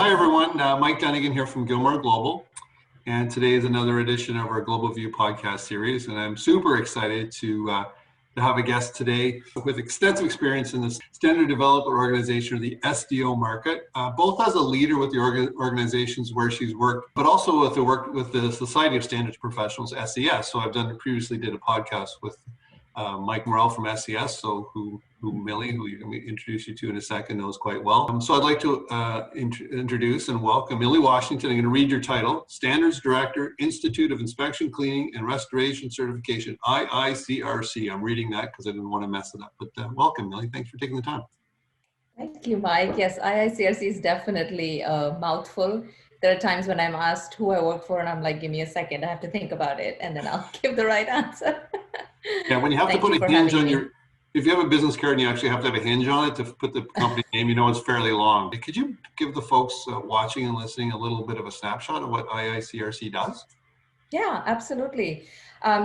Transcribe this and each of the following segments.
Hi everyone, Mike Dunnigan here from Gilmore Global, and today is another edition of our GlobalView podcast series, and I'm super excited to have a guest today with extensive experience in the standard developer organization of the SDO market, both as a leader with the organizations where she's worked, but also with the work with the Society of Standards Professionals, SES. So I've previously did a podcast with Mike Morrell from SES, so who Mili, who you're going to introduce you to in a second, knows quite well. So I'd like to introduce and welcome Mili Washington. I'm going to read your title: Standards Director, Institute of Inspection, Cleaning, and Restoration Certification, IICRC. I'm reading that because I didn't want to mess it up. But welcome, Mili. Thanks for taking the time. Thank you, Mike. Yes, IICRC is definitely a mouthful. There are times when I'm asked who I work for, and I'm like, give me a second, I have to think about it, and then I'll give the right answer. Yeah, when you have to put a hinge on your, if you have a business card and you actually have to have a hinge on it to put the company name, you know it's fairly long. Could you give the folks watching and listening a little bit of a snapshot of what IICRC does? Yeah, absolutely.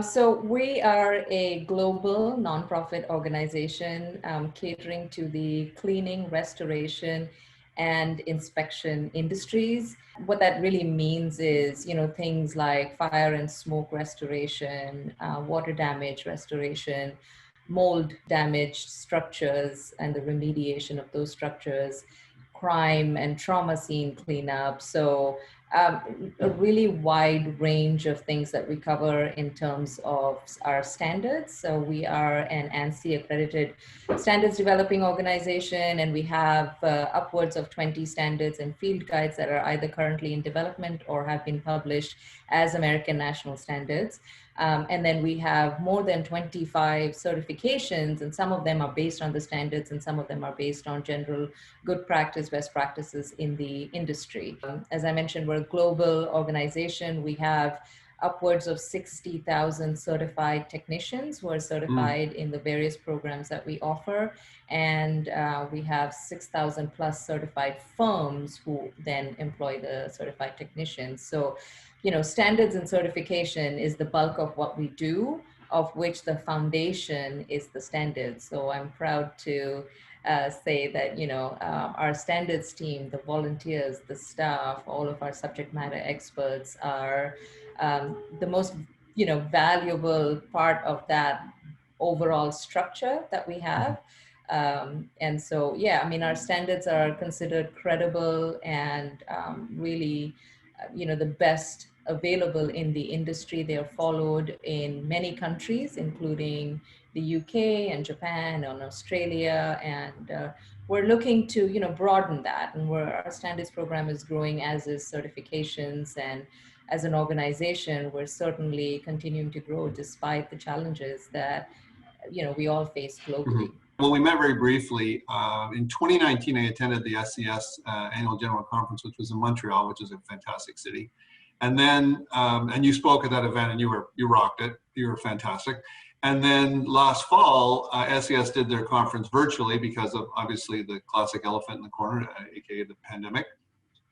So we are a global nonprofit organization catering to the cleaning, restoration, and inspection industries. What that really means is, things like fire and smoke restoration, water damage restoration, mold damaged structures and the remediation of those structures, crime and trauma scene cleanup. So a really wide range of things that we cover in terms of our standards. So we are an ANSI accredited standards developing organization, and we have upwards of 20 standards and field guides that are either currently in development or have been published as American national standards. And then we have more than 25 certifications, and some of them are based on the standards and some of them are based on general good practice, best practices in the industry. As I mentioned, we're a global organization. We have upwards of 60,000 certified technicians who are certified in the various programs that we offer. And we have 6,000 plus certified firms who then employ the certified technicians. So, standards and certification is the bulk of what we do, of which the foundation is the standards. So I'm proud to say that, our standards team, the volunteers, the staff, all of our subject matter experts are the most, valuable part of that overall structure that we have. And so, our standards are considered credible and really, the best available in the industry. They are followed in many countries, including the UK and Japan and Australia. And we're looking to, broaden that. And our standards program is growing, as is certifications. And as an organization, we're certainly continuing to grow despite the challenges that, we all face globally. Well, we met very briefly. In 2019, I attended the SES annual general conference, which was in Montreal, which is a fantastic city. And then, and you spoke at that event, and you rocked it. You were fantastic. And then last fall, SES did their conference virtually because of obviously the classic elephant in the corner, aka the pandemic.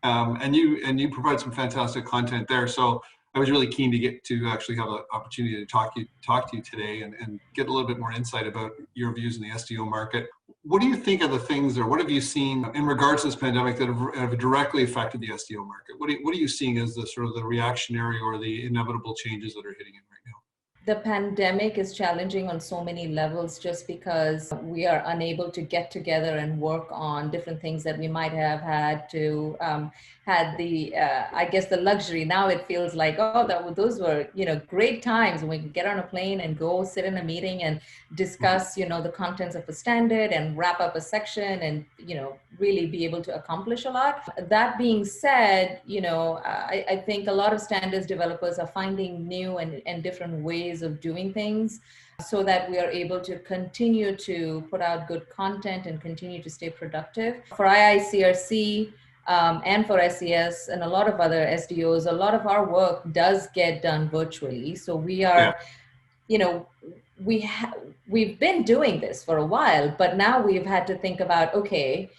And you provide some fantastic content there. So I was really keen to get to actually have an opportunity to talk to you today and get a little bit more insight about your views in the SDO market. What do you think of the things, or what have you seen in regards to this pandemic that have directly affected the SDO market? What are you seeing as the sort of the reactionary or the inevitable changes that are hitting it right now? The pandemic is challenging on so many levels just because we are unable to get together and work on different things that we might have had to had the the luxury. Now it feels like, those were great times when we could get on a plane and go sit in a meeting and discuss the contents of a standard and wrap up a section and really be able to accomplish a lot. That being said, I think a lot of standards developers are finding new and different ways of doing things so that we are able to continue to put out good content and continue to stay productive. For IICRC and for SES and a lot of other SDOs, a lot of our work does get done virtually. So we are, we've been doing this for a while, but now we've had to think about, okay,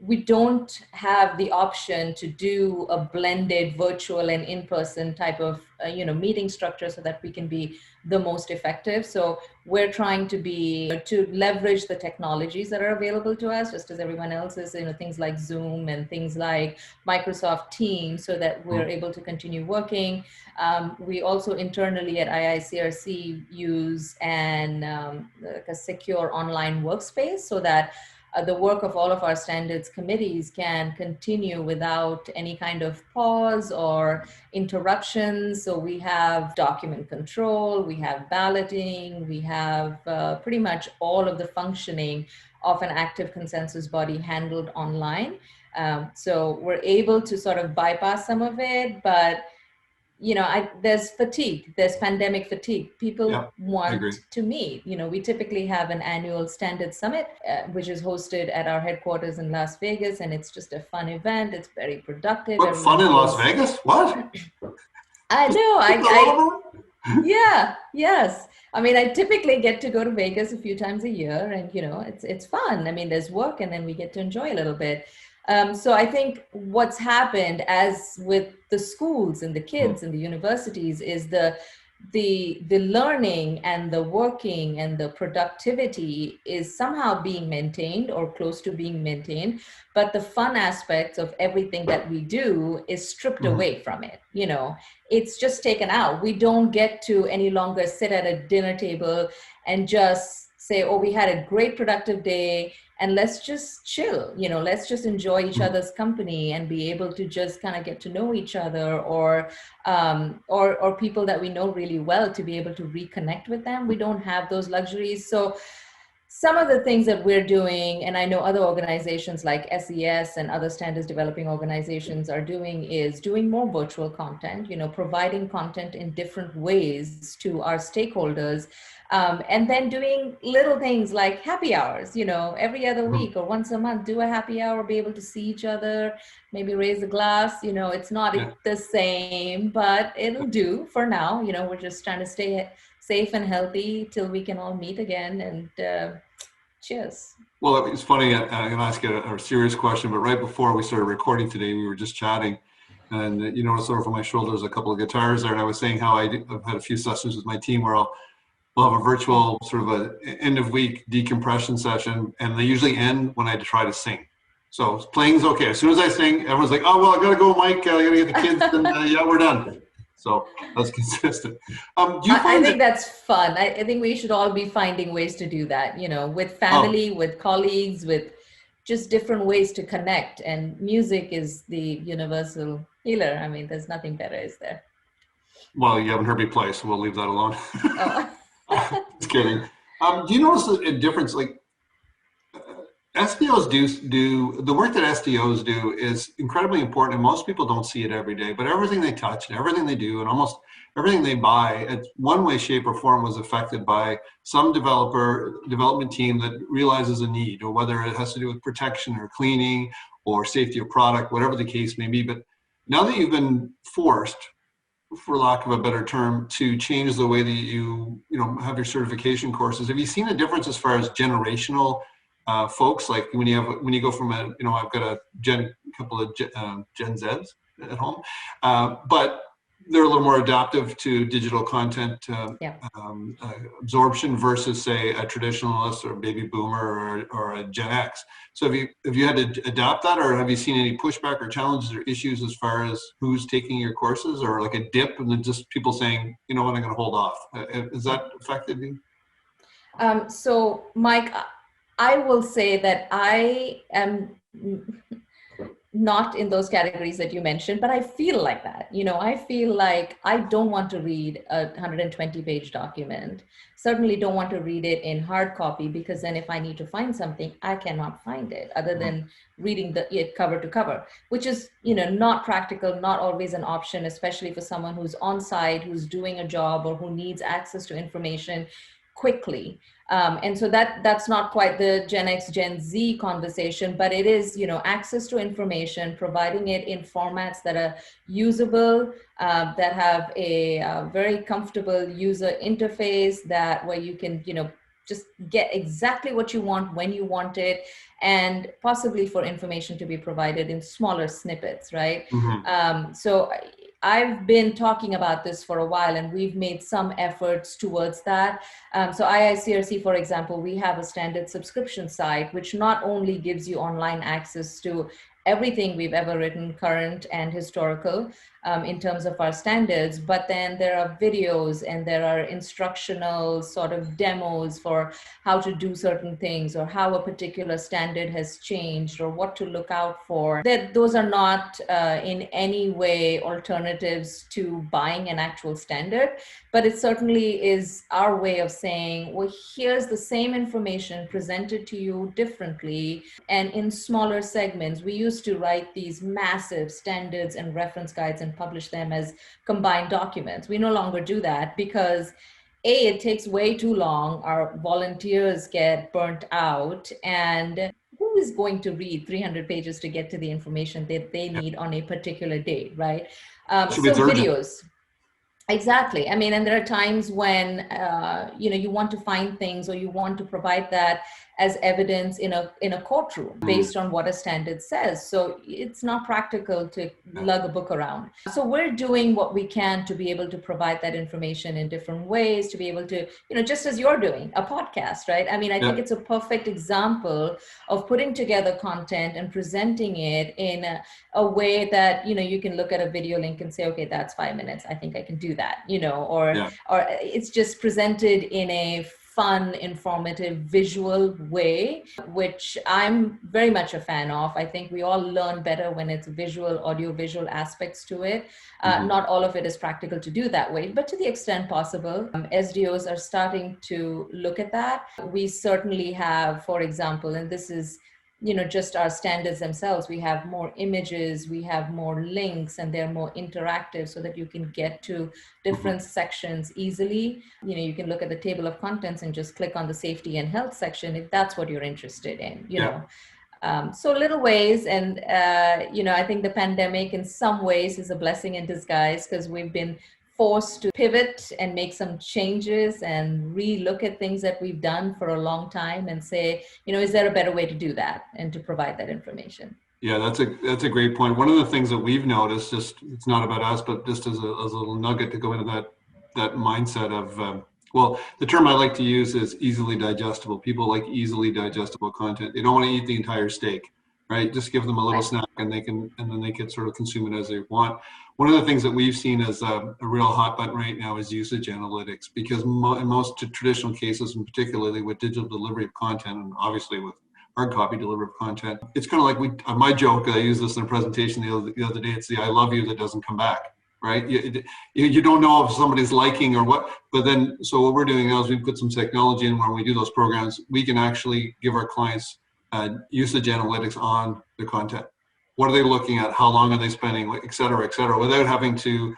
we don't have the option to do a blended virtual and in-person type of meeting structure so that we can be the most effective. So we're trying to leverage the technologies that are available to us, just as everyone else is, things like Zoom and things like Microsoft Teams, so that we're able to continue working. We also internally at IICRC use like a secure online workspace so that the work of all of our standards committees can continue without any kind of pause or interruptions. So we have document control, we have balloting, we have pretty much all of the functioning of an active consensus body handled online. So we're able to sort of bypass some of it, but there's fatigue, there's pandemic fatigue. People want to meet. We typically have an annual standard summit, which is hosted at our headquarters in Las Vegas, and it's just a fun event. It's very productive. What, fun in Las Vegas? What? I know. Yeah, yes. I mean, I typically get to go to Vegas a few times a year, and it's fun. I mean, there's work, and then we get to enjoy a little bit. So I think what's happened, as with the schools and the kids and the universities, is the learning and the working and the productivity is somehow being maintained or close to being maintained, but the fun aspects of everything that we do is stripped away from it. It's just taken out. We don't get to any longer sit at a dinner table and just say, oh, we had a great productive day, and let's just chill, let's just enjoy each other's company and be able to just kind of get to know each other, or people that we know really well, to be able to reconnect with them. We don't have those luxuries. So some of the things that we're doing, and I know other organizations like SES and other standards developing organizations are doing, is doing more virtual content, providing content in different ways to our stakeholders. And then doing little things like happy hours, every other week or once a month, do a happy hour, be able to see each other, maybe raise a glass. It's not the same, but it'll do for now. We're just trying to stay safe and healthy till we can all meet again, and cheers. Well, it's funny, I'm going to ask you a serious question, but right before we started recording today, we were just chatting, and sort of on my shoulders, a couple of guitars there, and I was saying how I've had a few sessions with my team where we'll have a virtual sort of a end of week decompression session, and they usually end when I try to sing. So playing's okay. As soon as I sing, everyone's like, "Oh well, I gotta go, Mike. I gotta get the kids." And yeah, we're done. So that's consistent. Do you find I think that's fun. I think we should all be finding ways to do that. With family, with colleagues, with just different ways to connect. And music is the universal healer. I mean, there's nothing better, is there? Well, you haven't heard me play, so we'll leave that alone. Oh. Just kidding. Do you notice a difference? Like SDOs do the work that SDOs do is incredibly important, and most people don't see it every day. But everything they touch and everything they do, and almost everything they buy, in one way, shape, or form, was affected by some development team that realizes a need, or whether it has to do with protection or cleaning or safety of product, whatever the case may be. But now that you've been forced, for lack of a better term, to change the way that you have your certification courses, have you seen a difference as far as generational folks? Like when you go from I've got a couple of Gen Zs at home, but they're a little more adaptive to digital content absorption versus, say, a traditionalist or a baby boomer or a Gen X. So have you had to adapt that, or have you seen any pushback or challenges or issues as far as who's taking your courses, or like a dip and then just people saying, you know what, I'm going to hold off? Is that affected you? So, Mike, I will say that I am not in those categories that you mentioned, but I feel like that. I feel like I don't want to read a 120-page document. Certainly don't want to read it in hard copy, because then if I need to find something, I cannot find it other than reading it cover to cover, which is, not practical, not always an option, especially for someone who's on site, who's doing a job, or who needs access to information quickly. And so that's not quite the Gen X, Gen Z conversation, but it is, access to information, providing it in formats that are usable, that have a very comfortable user interface, where you can, just get exactly what you want when you want it, and possibly for information to be provided in smaller snippets, right? So I've been talking about this for a while, and we've made some efforts towards that. So IICRC, for example, we have a standard subscription site, which not only gives you online access to everything we've ever written, current and historical, in terms of our standards, but then there are videos and there are instructional sort of demos for how to do certain things, or how a particular standard has changed, or what to look out for. That those are not in any way alternatives to buying an actual standard, but it certainly is our way of saying, well, here's the same information presented to you differently and in smaller segments. We used to write these massive standards and reference guides and publish them as combined documents. We no longer do that because it takes way too long. Our volunteers get burnt out, and who is going to read 300 pages to get to the information that they need on a particular day, right? So videos. Exactly. I mean, and there are times when, you want to find things, or you want to provide that as evidence in a courtroom based on what a standard says. So it's not practical to lug a book around. So we're doing what we can to be able to provide that information in different ways, to be able to, just as you're doing a podcast, right? I mean, I think it's a perfect example of putting together content and presenting it in a way that, you can look at a video link and say, okay, that's 5 minutes. I think I can do that, or it's just presented in a fun, informative, visual way, which I'm very much a fan of. I think we all learn better when it's visual, audio-visual aspects to it. Not all of it is practical to do that way, but to the extent possible, SDOs are starting to look at that. We certainly have, for example, and this is just our standards themselves, we have more images, we have more links, and they're more interactive so that you can get to different sections easily. You can look at the table of contents and just click on the safety and health section if that's what you're interested in, so little ways. And, I think the pandemic in some ways is a blessing in disguise, because we've been forced to pivot and make some changes and re-look at things that we've done for a long time and say, is there a better way to do that and to provide that information? Yeah, that's a great point. One of the things that we've noticed, just it's not about us, but just as a little nugget to go into that mindset of, the term I like to use is easily digestible. People like easily digestible content. They don't want to eat the entire steak, right? Just give them a little snack, and then they can sort of consume it as they want. One of the things that we've seen as a real hot button right now is usage analytics, because in most traditional cases, and particularly with digital delivery of content, and obviously with hard copy delivery of content, it's kind of like my joke, I used this in a presentation the other day, it's the I love you that doesn't come back, right? You don't know if somebody's liking or what, but then, so what we're doing now is we put some technology in when we do those programs, we can actually give our clients usage analytics on the content. What are they looking at? How long are they spending, et cetera, without having to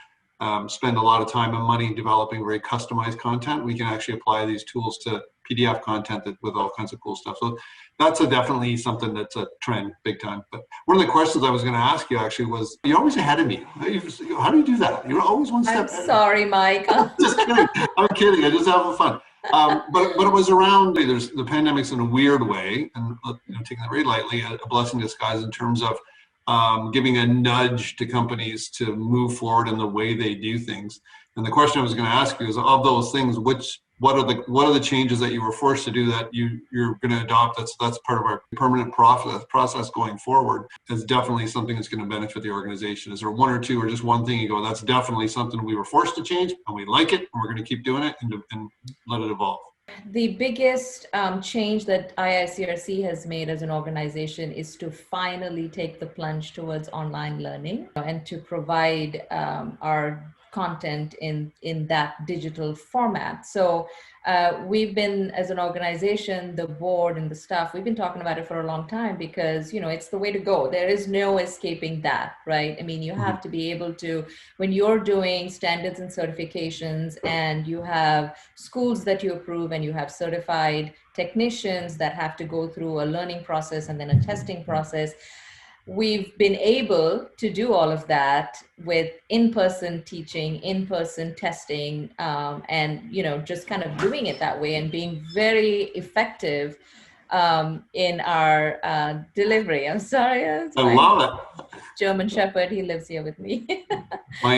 spend a lot of time and money developing very customized content. We can actually apply these tools to PDF content with all kinds of cool stuff. So that's definitely something that's a trend big time. But one of the questions I was going to ask you actually was, you're always ahead of me. How do you do that? You're always one step ahead. I'm sorry, Mike. Just kidding. I'm kidding. I just having fun. But it was around, there's the pandemic's in a weird way, and taking it very lightly, a blessing in disguise in terms of giving a nudge to companies to move forward in the way they do things. And the question I was going to ask you is, of those things, what are the changes that you were forced to do that you're going to adopt? That's part of our permanent process going forward. It's definitely something that's going to benefit the organization. Is there one or two, or just one thing you go, that's definitely something we were forced to change and we like it and we're going to keep doing it and let it evolve? The biggest change that IICRC has made as an organization is to finally take the plunge towards online learning and to provide our content in that digital format. So we've been, as an organization, the board and the staff, we've been talking about it for a long time because, it's the way to go. There is no escaping that, right? I mean, you have to be able to, when you're doing standards and certifications and you have schools that you approve and you have certified technicians that have to go through a learning process and then a testing process, we've been able to do all of that with in-person teaching, in-person testing, and just kind of doing it that way and being very effective in our delivery. I'm sorry, it's I my love it. German Shepherd. He lives here with me. My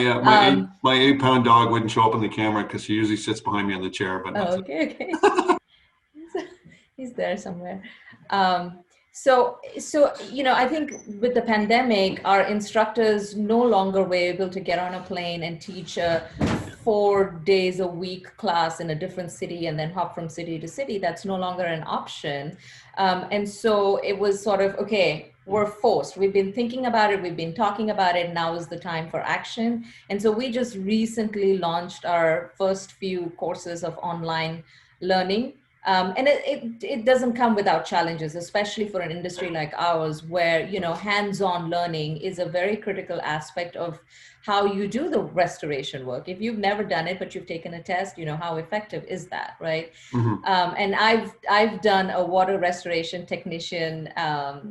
8-pound dog wouldn't show up on the camera because he usually sits behind me on the chair. But okay. He's there somewhere. So I think with the pandemic, our instructors no longer were able to get on a plane and teach a 4 days a week class in a different city and then hop from city to city. That's no longer an option. And so it was sort of, okay, we're forced. We've been thinking about it. We've been talking about it. Now is the time for action. And so we just recently launched our first few courses of online learning. And it doesn't come without challenges, especially for an industry like ours, where hands-on learning is a very critical aspect of how you do the restoration work. If you've never done it, but you've taken a test, how effective is that, right? Mm-hmm. And I've done a water restoration technician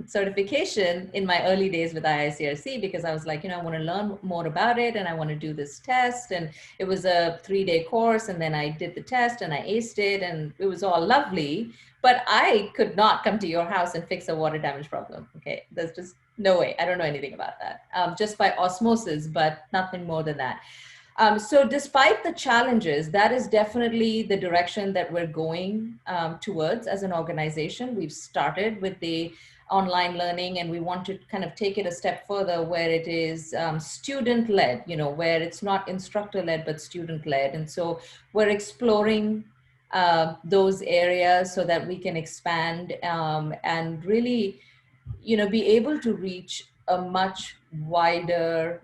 certification in my early days with IICRC, because I was like, I want to learn more about it and I want to do this test. And it was a 3-day course, and then I did the test and I aced it, and it was all lovely. But I could not come to your house and fix a water damage problem. Okay, there's just no way. I don't know anything about that. Just by osmosis, but nothing more than that. So despite the challenges, that is definitely the direction that we're going towards as an organization. We've started with the online learning, and we want to kind of take it a step further where it is student-led, where it's not instructor-led, but student-led. And so we're exploring those areas so that we can expand and really, be able to reach a much wider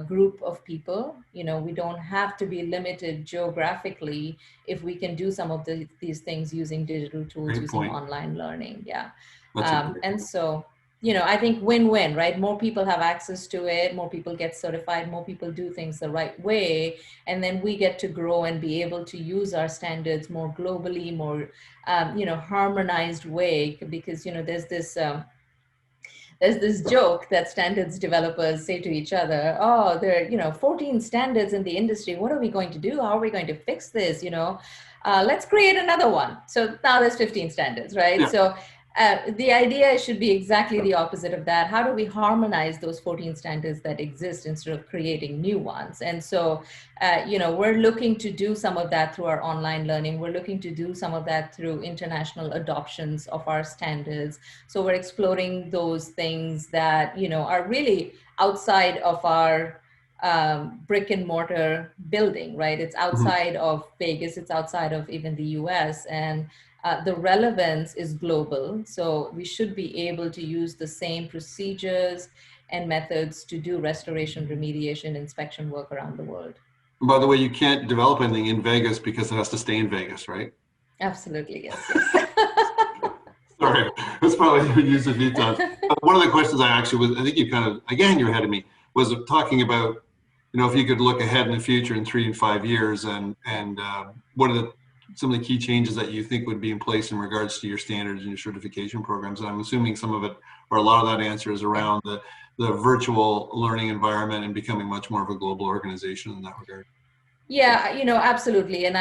group of people. We don't have to be limited geographically if we can do some of these things using digital tools, using online learning. Yeah. And so, I think win-win, right? More people have access to it, more people get certified, more people do things the right way, and then we get to grow and be able to use our standards more globally, more, harmonized way, because, there's this joke that standards developers say to each other, oh, there are, 14 standards in the industry. What are we going to do? How are we going to fix this? Let's create another one. So now there's 15 standards, right? Yeah. So the idea should be exactly the opposite of that. How do we harmonize those 14 standards that exist instead of creating new ones? And so, we're looking to do some of that through our online learning. We're looking to do some of that through international adoptions of our standards. So we're exploring those things that, are really outside of our brick and mortar building, right? It's outside of Vegas, it's outside of even the US, and the relevance is global. So we should be able to use the same procedures and methods to do restoration, remediation, inspection work around the world. And by the way, you can't develop anything in Vegas because it has to stay in Vegas, right? Absolutely, yes. Sorry, that's probably been used a few times. One of the questions I think you kind of, again, you're ahead of me, was talking about, if you could look ahead in the future in 3 and 5 years, and what are some of the key changes that you think would be in place in regards to your standards and your certification programs. And I'm assuming some of it, or a lot of that answer, is around the virtual learning environment and becoming much more of a global organization in that regard. Yeah, absolutely. And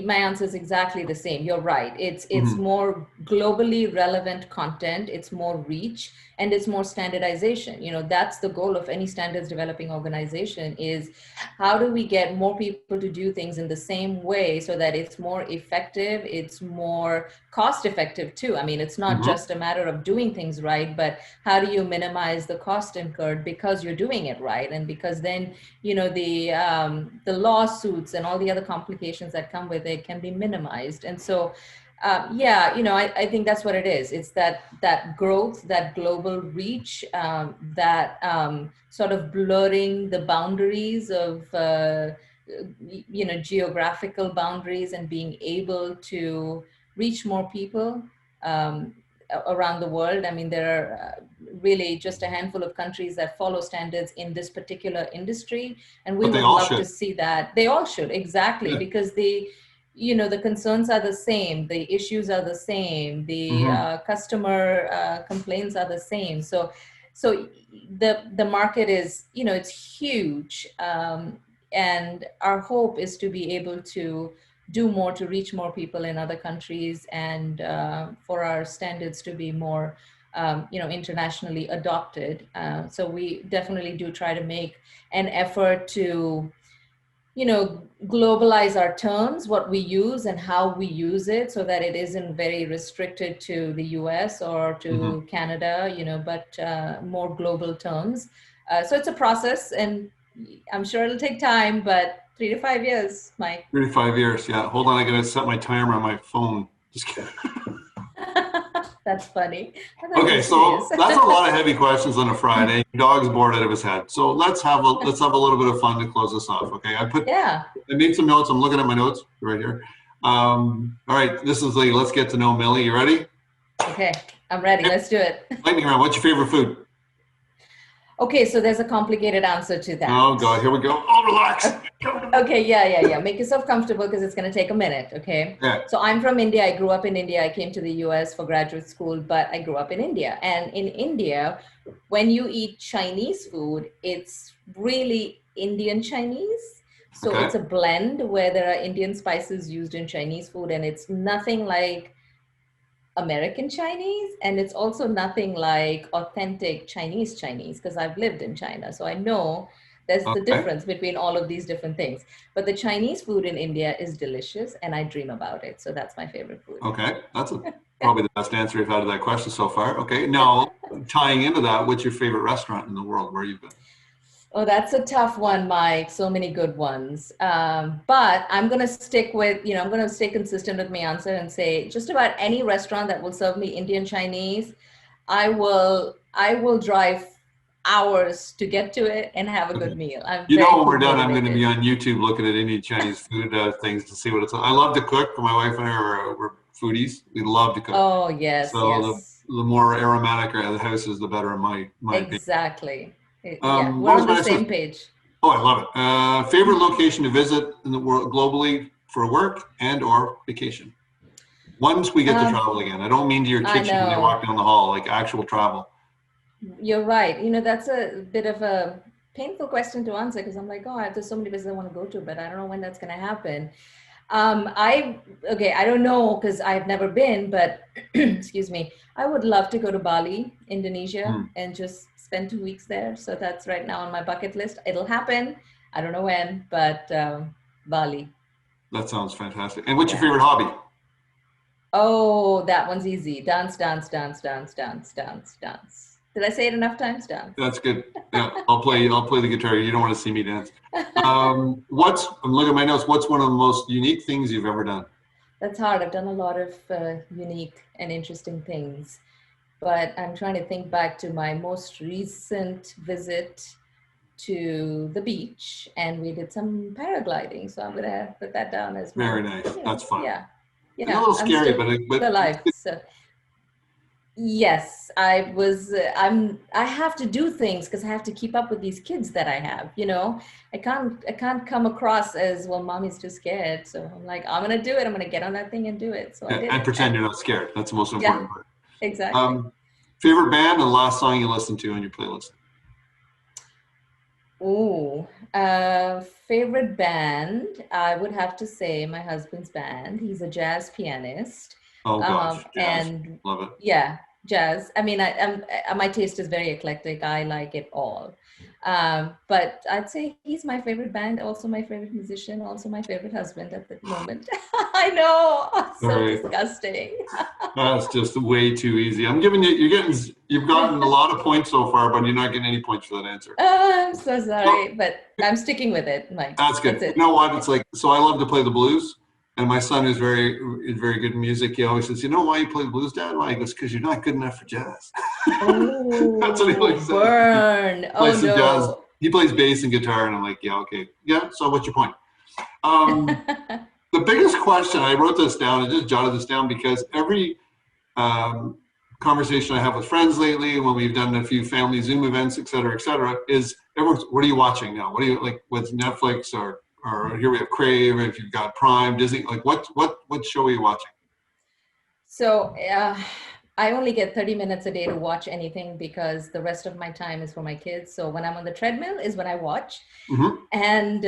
my answer is exactly the same. You're right. It's more globally relevant content. It's more reach, and it's more standardization. That's the goal of any standards developing organization, is how do we get more people to do things in the same way so that it's more effective, it's more cost effective too. I mean, it's not just a matter of doing things right, but how do you minimize the cost incurred because you're doing it right? And because then, the lawsuits and all the other complications that come with it can be minimized. And so, I think that's what it is. It's that growth, that global reach, that sort of blurring the boundaries of, geographical boundaries, and being able to reach more people around the world. I mean, there are really just a handful of countries that follow standards in this particular industry, and we would love to see that. They all should, exactly, because the concerns are the same, the issues are the same, the customer complaints are the same. So So the market is, it's huge. And our hope is to be able to do more to reach more people in other countries, and for our standards to be more internationally adopted. So we definitely do try to make an effort to globalize our terms, what we use and how we use it, so that it isn't very restricted to the US or to Canada, but more global terms. So it's a process, and I'm sure it'll take time, but 3 to 5 years, Mike. 3 to 5 years, yeah. Hold on, I gotta set my timer on my phone. Just kidding. That's funny. Okay, so that's a lot of heavy questions on a Friday. Dog's bored out of his head. So let's have a little bit of fun to close this off. Okay, I made some notes. I'm looking at my notes right here. All right, this is let's get to know Mili. You ready? Okay, I'm ready. Let's do it. Lightning round. What's your favorite food? Okay, so there's a complicated answer to that. Oh God, here we go. Oh, relax. Okay, yeah. Make yourself comfortable because it's going to take a minute, okay? Yeah. So I'm from India. I grew up in India. I came to the US for graduate school, but I grew up in India. And in India, when you eat Chinese food, it's really Indian Chinese. So it's a blend where there are Indian spices used in Chinese food, and it's nothing like American Chinese, and it's also nothing like authentic Chinese because I've lived in China, so I know there's the difference between all of these different things. But the Chinese food in India is delicious, and I dream about it, so that's my favorite food. Okay, that's probably the best answer we've had to that question so far. Okay, now tying into that, what's your favorite restaurant in the world where you've been? Oh, that's a tough one, Mike. So many good ones. But I'm going to stick with, I'm going to stay consistent with my answer and say just about any restaurant that will serve me Indian Chinese, I will drive hours to get to it and have a good meal. When we're done, I'm going to be on YouTube looking at Indian Chinese food things to see what it's like. I love to cook. My wife and I we're foodies. We love to cook. Oh, yes. So yes. The more aromatic the house is, the better in my Exactly. opinion. We're on the same page. Oh, I love it. Favorite location to visit in the world globally for work and or vacation? Once we get to travel again. I don't mean to your kitchen when you walk down the hall, like actual travel. You're right. That's a bit of a painful question to answer because I'm like, there's so many places I want to go to, but I don't know when that's going to happen. I don't know because I've never been, but excuse me, I would love to go to Bali, Indonesia, and just spend 2 weeks there. So that's right now on my bucket list. It'll happen. I don't know when, but Bali. That sounds fantastic. And what's your favorite hobby? Oh, that one's easy. Dance. Did I say it enough times? Dance. That's good. Yeah, I'll play the guitar. You don't want to see me dance. I'm looking at my notes. What's one of the most unique things you've ever done? That's hard. I've done a lot of unique and interesting things, but I'm trying to think back to my most recent visit to the beach, and we did some paragliding. So I'm going to put that down as well. Very nice. That's fun. Yeah. It's a little scary, but alive. So. Yes, I have to do things because I have to keep up with these kids that I have, I can't come across as, well, mommy's too scared. So I'm like, I'm going to do it. I'm going to get on that thing and do it. So I did. And pretend you're not scared. That's the most important part. Exactly. Favorite band and last song you listened to on your playlist? Ooh, favorite band, I would have to say my husband's band. He's a jazz pianist. Oh gosh, jazz. And love it. Yeah, jazz. I mean, my taste is very eclectic. I like it all. But I'd say he's my favorite band, also my favorite musician, also my favorite husband at the moment. I know, so disgusting. That's just way too easy. You've gotten a lot of points so far, but you're not getting any points for that answer. I'm so sorry, but I'm sticking with it, Mike. That's good. You know what? It's like, so I love to play the blues. And my son is very good in music. He always says, "You know why you play the blues, Dad?" Why? He goes, "Because you're not good enough for jazz." Oh, that's what he always says. Burn! Jazz. He plays bass and guitar, and I'm like, "Yeah, okay, yeah." So, what's your point? The biggest question, I wrote this down. I just jotted this down because every conversation I have with friends lately, when we've done a few family Zoom events, et cetera, is everyone's, "What are you watching now? What do you like? What's Netflix or here we have Crave, if you've got Prime, Disney, like what show are you watching?" So I only get 30 minutes a day to watch anything because the rest of my time is for my kids. So when I'm on the treadmill is when I watch. Mm-hmm. And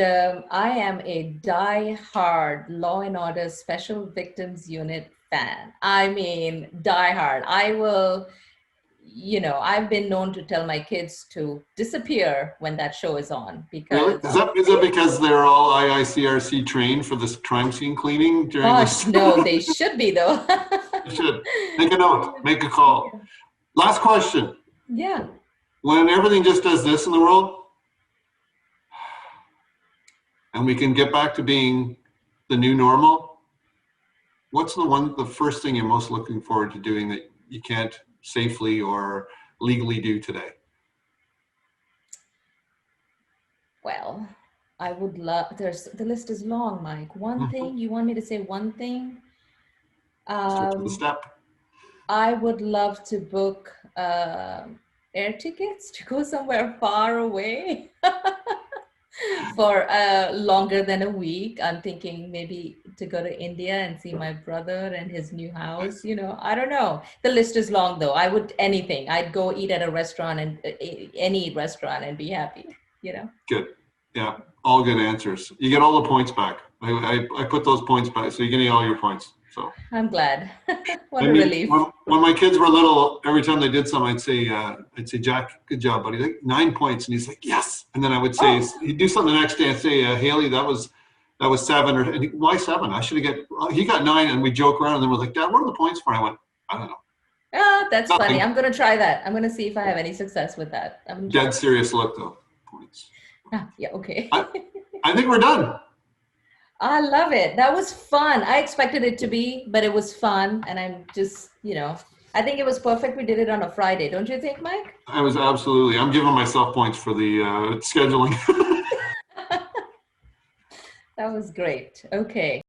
I am a die-hard Law and Order Special Victims Unit fan. I mean, die-hard. I will, I've been known to tell my kids to disappear when that show is on Really? because, Is that because they're all IICRC trained for this crime scene cleaning during gosh, this? no, they should be though. You should. Make a note. Make a call. Last question. Yeah. When everything just does this in the world, and we can get back to being the new normal, what's the first thing you're most looking forward to doing that you can't safely or legally do today? Well, I would love, the list is long, Mike. One thing, you want me to say one thing? Start with the step. I would love to book air tickets to go somewhere far away for longer than a week. I'm thinking maybe to go to India and see my brother and his new house. I don't know. The list is long though. I would anything. I'd go eat at a restaurant and any restaurant and be happy. Good. Yeah, all good answers. You get all the points back. I put those points back, so you're getting all your points. So I'm glad. What a relief. When my kids were little, every time they did something, I'd say, Jack, good job, buddy. Like 9 points, and he's like, yes. And then I would say, he'd do something the next day and say, Haley, that was 7, why 7? I should have he got 9, and we joke around, and then we're like, Dad, what are the points for? And I went, I don't know. That's nothing. Funny. I'm going to try that. I'm going to see if I have any success with that. Dead serious look though. Points. Yeah. Okay. I think we're done. I love it. That was fun. I expected it to be, but it was fun. And I'm just, I think it was perfect. We did it on a Friday. Don't you think, Mike? I was absolutely. I'm giving myself points for the scheduling. That was great. Okay.